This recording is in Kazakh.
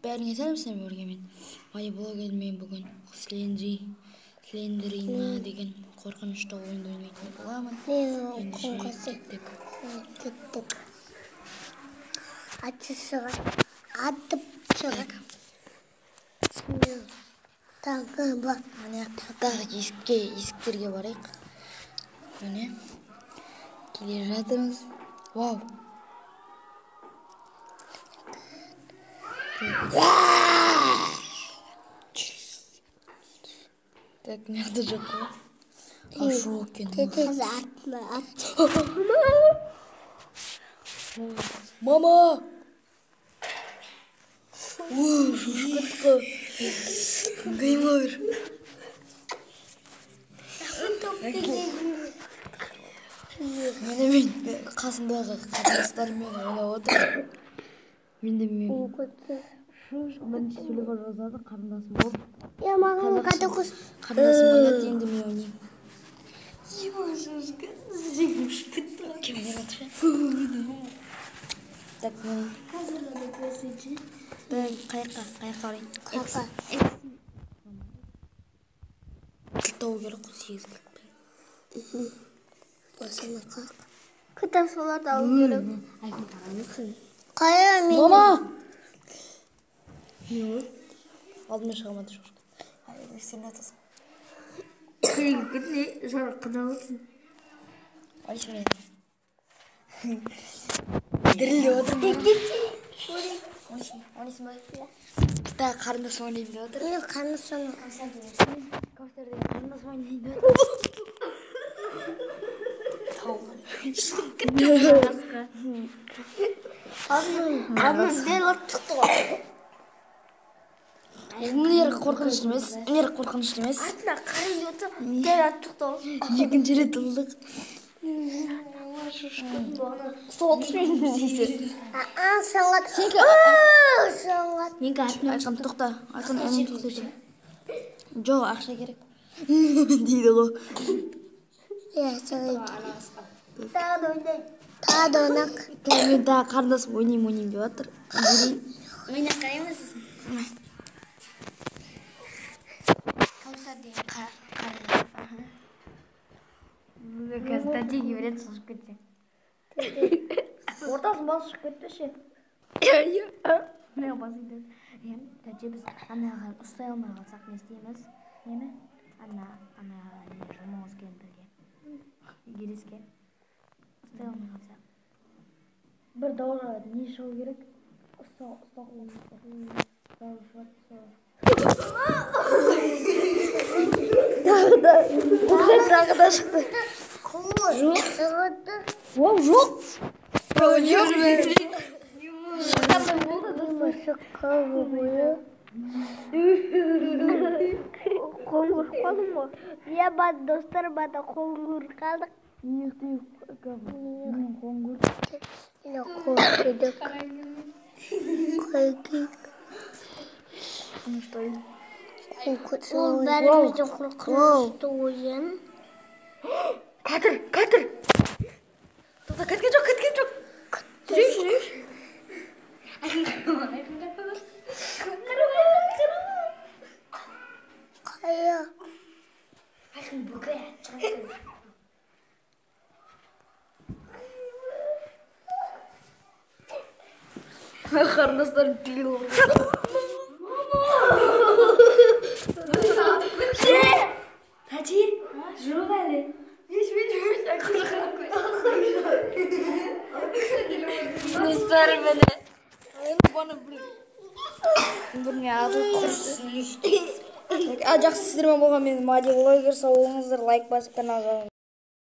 Бәріңе сәлем өргемен. Майблогер мен бүгін Слендерина деген қорқынышты ойынды ойнайтын боламын. Ендеше кеттік. Атып шығар. Тағы бар. Міне тағы есіктерге барайық. Міне келе жатырмыз. Вау. Так, мықты жоқ қой. Ашық екен. Тез атма. Мама! Шошқытқы. Геймер. Мен қасындағы қарындастарыммен ойнап отырмын. Мен сөйлеуге жазады қарындасым болып. Я маған қадықыз. Қарындасым ойнады, енді мен ойнаймын. Кім ойнады? Так, мен қайыққа ойнайын. Қылтау керек қой, 8 кілтпен. Осыны қақ. Кітап соларды алу керек. Қайыр мен. Мама! Алдымен шығамады шошқа. Сен атасың. Күтіне жарық қыдалысын. Алишер айтты. Дірілдеп отырмын. Ойнайсың ба? Тағы қарындасым ойнайын деп отыр. Мен қарындасым. Кәусар деген қарындасым ойнайын деп отыр. Абыз дел оттықты ғой. Өнер қорқынышты емес. Атына қарын өті дел оттықты ғой. Екінші рет ұлдық. Саңғат. Саңғат. Менгі Айқын тоқта. Айқын әмін тоқта. Жоқ, ақша керек. Дейді ғой. Тағы да ойнақ. Мен тағы қарындасым ойнайым деп отыр. Ойнақ қараймыз сізін? Кәусар деген қарындасым. Қазір тәтеге береді, шығып кетсе. Ортасын басы шығып кетті ше. Неға басы кетеді? Тәте біз анаға ұстай алмай қалсақ не істейміз? Неме? Анаға жұмыңыз келдіге. Гереске. Ұстай алмай қалсақ. Бір дауырға не шығу керек? Ұстау Тағы да шықты. Жоқ. Шығыды. Оу, жоқ. Шыққалы бойы. Қоңыр қалдым ғой. Я бат достар бата қоңыр қалдық. Мен қоңыр. Қойдық. Ол бәріміздің қорқынышты ойын. Қатыр! Тоқта, кеткен жоқ. Жүрейік. Қайы. Қарындастарым түгел болды. Тәте, жоқ әлі. Достары мені. Бұрын адыл құрсын. Жақсы сіздермен болған мен Мади блогер. Сау болыңыздар, лайк басып каналға